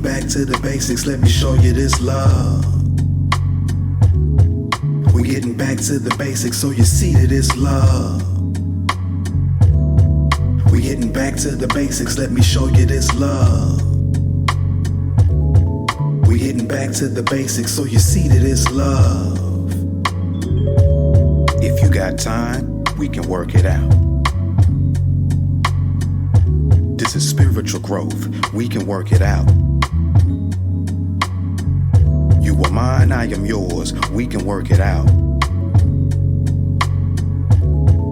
getting back to the basics, let me show you this love. We're getting back to the basics so you see that it's love. We're getting back to the basics, let me show you this love. We're getting back to the basics so you see that it's love. If you got time, we can work it out. This is spiritual growth, we can work it out. You are mine, I am yours, we can work it out.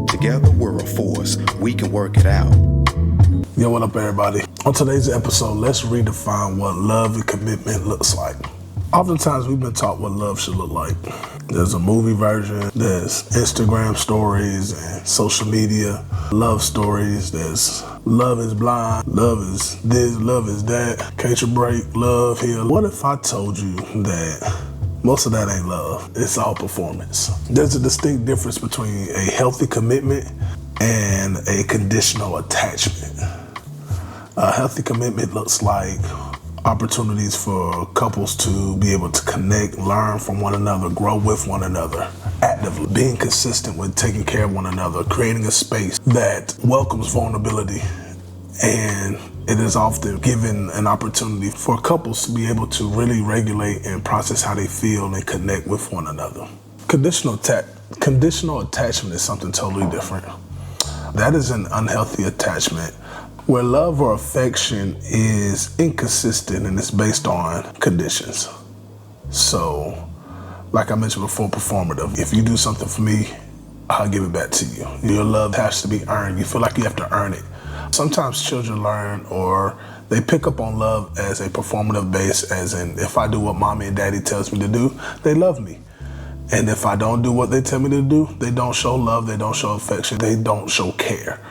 Together we're a force, we can work it out. Yo, what up everybody? On today's episode, let's redefine what love and commitment looks like. Oftentimes we've been taught what love should look like. There's a movie version, there's Instagram stories and social media love stories, there's love is blind, love is this, love is that, can't you break, love here. What if I told you that most of that ain't love, it's all performance? There's a distinct difference between a healthy commitment and a conditional attachment. A healthy commitment looks like opportunities for couples to be able to connect, learn from one another, grow with one another, actively being consistent with taking care of one another, creating a space that welcomes vulnerability. And it is often given an opportunity for couples to be able to really regulate and process how they feel and connect with one another. Conditional attachment is something totally different. That is an unhealthy attachment where love or affection is inconsistent and it's based on conditions. So, like I mentioned before, performative. If you do something for me, I'll give it back to you. Your love has to be earned. You feel like you have to earn it. Sometimes children learn or they pick up on love as a performative base, as in if I do what mommy and daddy tells me to do, they love me. And if I don't do what they tell me to do, they don't show love, they don't show affection, they don't show care.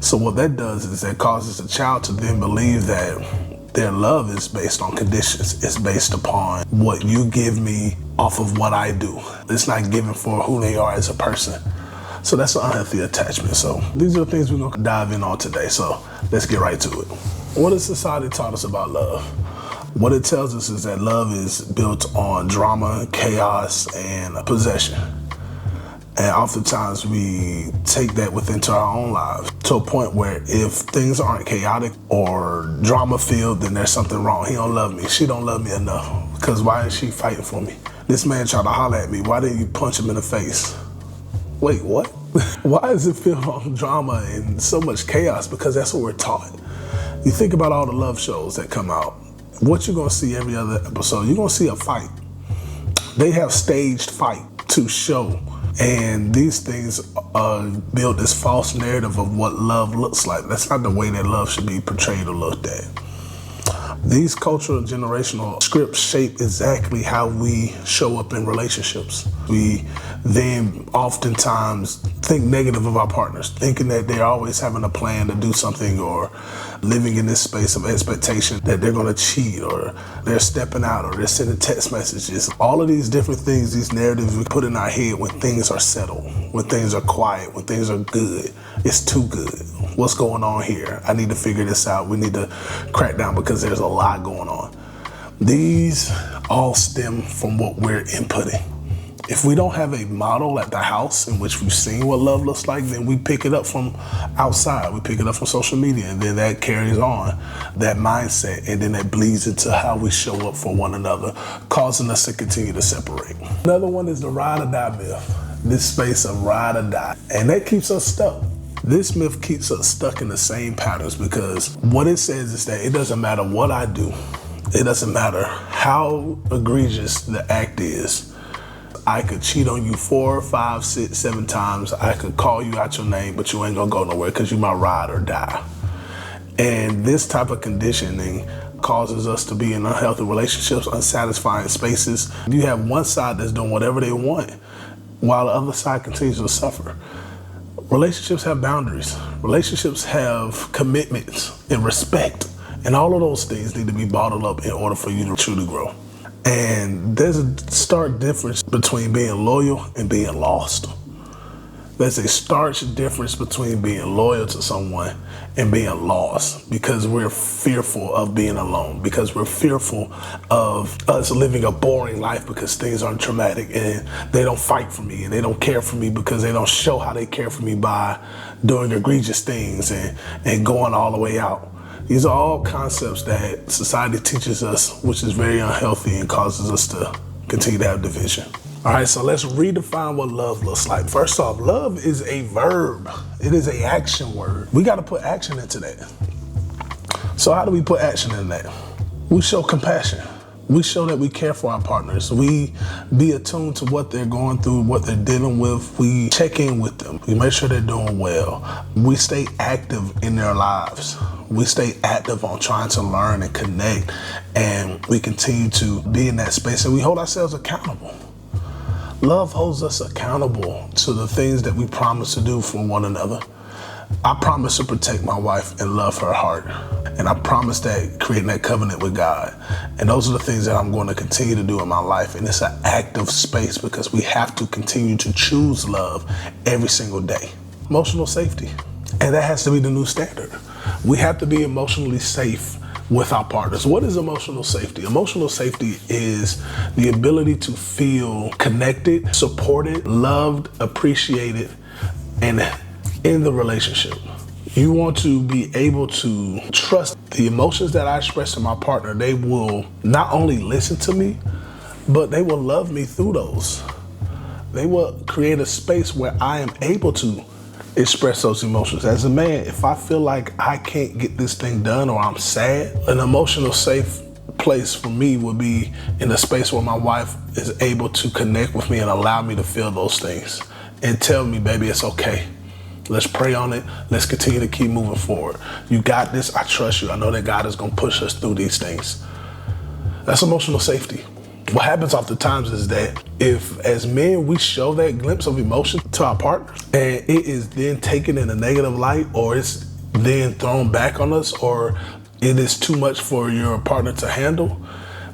So what that does is that causes a child to then believe that their love is based on conditions. It's based upon what you give me off of what I do. It's not given for who they are as a person. So that's an unhealthy attachment. So these are the things we're gonna dive in on today. So let's get right to it. What has society taught us about love? What it tells us is that love is built on drama, chaos, and possession. And oftentimes we take that into our own lives to a point where if things aren't chaotic or drama filled, then there's something wrong. He don't love me. She don't love me enough. Because why is she fighting for me? This man tried to holler at me. Why didn't you punch him in the face? Wait, what? Why is it filled on drama and so much chaos? Because that's what we're taught. You think about all the love shows that come out. What you're gonna see every other episode, you're gonna see a fight. They have staged fight to show. And these things build this false narrative of what love looks like. That's not the way that love should be portrayed or looked at. These cultural generational scripts shape exactly how we show up in relationships. We then oftentimes think negative of our partners, thinking that they're always having a plan to do something or living in this space of expectation that they're gonna cheat or they're stepping out or they're sending text messages. All of these different things, these narratives we put in our head when things are settled, when things are quiet, when things are good. It's too good. What's going on here? I need to figure this out. We need to crack down because there's a lot going on. These all stem from what we're inputting. If we don't have a model at the house in which we've seen what love looks like, then we pick it up from outside. We pick it up from social media, and then that carries on that mindset, and then that bleeds into how we show up for one another, causing us to continue to separate. Another one is the ride or die myth. This space of ride or die, and that keeps us stuck. This myth keeps us stuck in the same patterns because what it says is that it doesn't matter what I do. It doesn't matter how egregious the act is. I could cheat on you 4, 5, 6, 7 times. I could call you out your name, but you ain't gonna go nowhere because you my ride or die. And this type of conditioning causes us to be in unhealthy relationships, unsatisfying spaces. You have one side that's doing whatever they want while the other side continues to suffer. Relationships have boundaries. Relationships have commitments and respect. And all of those things need to be bottled up in order for you to truly grow. And there's a stark difference between being loyal and being lost. There's a stark difference between being loyal to someone and being lost, because we're fearful of being alone, because we're fearful of us living a boring life because things aren't traumatic, and they don't fight for me and they don't care for me because they don't show how they care for me by doing egregious things and going all the way out. These are all concepts that society teaches us, which is very unhealthy and causes us to continue to have division. All right, so let's redefine what love looks like. First off, love is a verb. It is an action word. We got to put action into that. So how do we put action in that? We show compassion. We show that we care for our partners. We be attuned to what they're going through, what they're dealing with. We check in with them. We make sure they're doing well. We stay active in their lives. We stay active on trying to learn and connect, and we continue to be in that space, and we hold ourselves accountable. Love holds us accountable to the things that we promise to do for one another. I promise to protect my wife and love her heart. And I promise that, creating that covenant with God. And those are the things that I'm going to continue to do in my life. And it's an active space because we have to continue to choose love every single day. Emotional safety. And that has to be the new standard. We have to be emotionally safe with our partners. What is emotional safety? Emotional safety is the ability to feel connected, supported, loved, appreciated, and in the relationship. You want to be able to trust the emotions that I express to my partner. They will not only listen to me, but they will love me through those. They will create a space where I am able to express those emotions. As a man, if I feel like I can't get this thing done or I'm sad, an emotional safe place for me would be in a space where my wife is able to connect with me and allow me to feel those things and tell me, baby, it's okay. Let's pray on it. Let's continue to keep moving forward. You got this. I trust you. I know that God is going to push us through these things. That's emotional safety. What happens oftentimes is that if, as men, we show that glimpse of emotion to our partner and it is then taken in a negative light, or it's then thrown back on us, or it is too much for your partner to handle,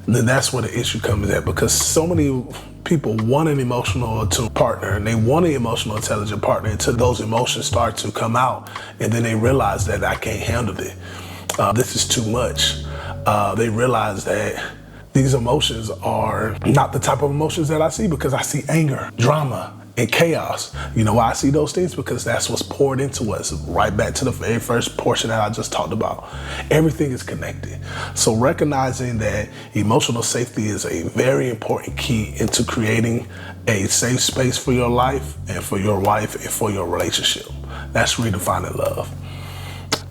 then that's where the issue comes at. Because so many people want an emotional attuned partner and they want an emotional intelligent partner until those emotions start to come out, and then they realize that I can't handle it. This is too much. They realize that these emotions are not the type of emotions that I see, because I see anger, drama, and chaos. You know why I see those things? Because that's what's poured into us. Right back to the very first portion that I just talked about. Everything is connected. So recognizing that emotional safety is a very important key into creating a safe space for your life and for your wife and for your relationship. That's redefining love.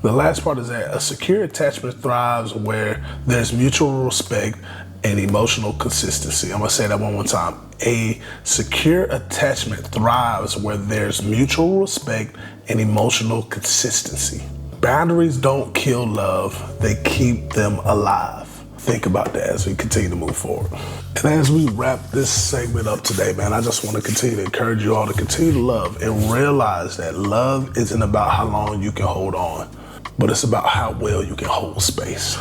The last part is that a secure attachment thrives where there's mutual respect and emotional consistency. I'm gonna say that one more time. A secure attachment thrives where there's mutual respect and emotional consistency. Boundaries don't kill love, they keep them alive. Think about that as we continue to move forward. And as we wrap this segment up today, man, I just want to continue to encourage you all to continue to love and realize that love isn't about how long you can hold on, but it's about how well you can hold space.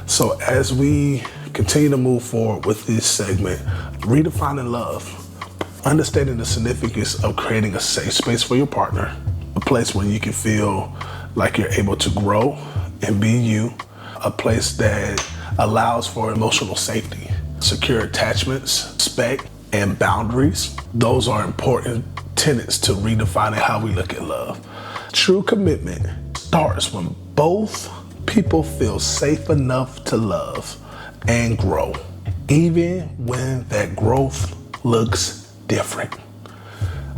So as we continue to move forward with this segment, redefining love, understanding the significance of creating a safe space for your partner, a place where you can feel like you're able to grow and be you, a place that allows for emotional safety, secure attachments, respect, and boundaries. Those are important tenets to redefining how we look at love. True commitment starts when both people feel safe enough to love and grow, even when that growth looks different.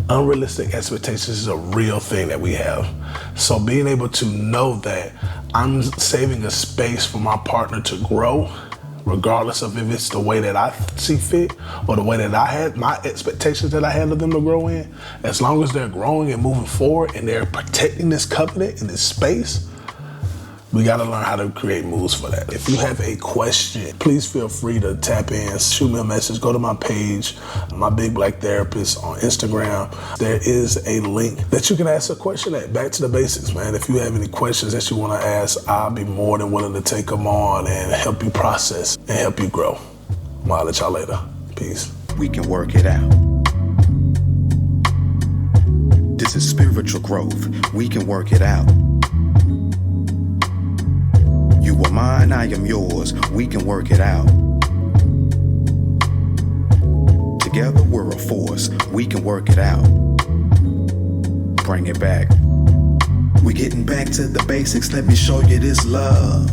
Unrealistic expectations is a real thing that we have. So being able to know that I'm saving a space for my partner to grow, regardless of if it's the way that I see fit or the way that I had my expectations that I had of them to grow in, as long as they're growing and moving forward and they're protecting this covenant and this space, we got to learn how to create moves for that. If you have a question, please feel free to tap in, shoot me a message, go to my page, My Big Black Therapist on Instagram. There is a link that you can ask a question at. Back to the basics, man. If you have any questions that you want to ask, I'll be more than willing to take them on and help you process and help you grow. I'll holler at y'all later. Peace. We can work it out. This is spiritual growth. We can work it out. You are mine, I am yours. We can work it out. Together we're a force. We can work it out. Bring it back. We're getting back to the basics. Let me show you this love.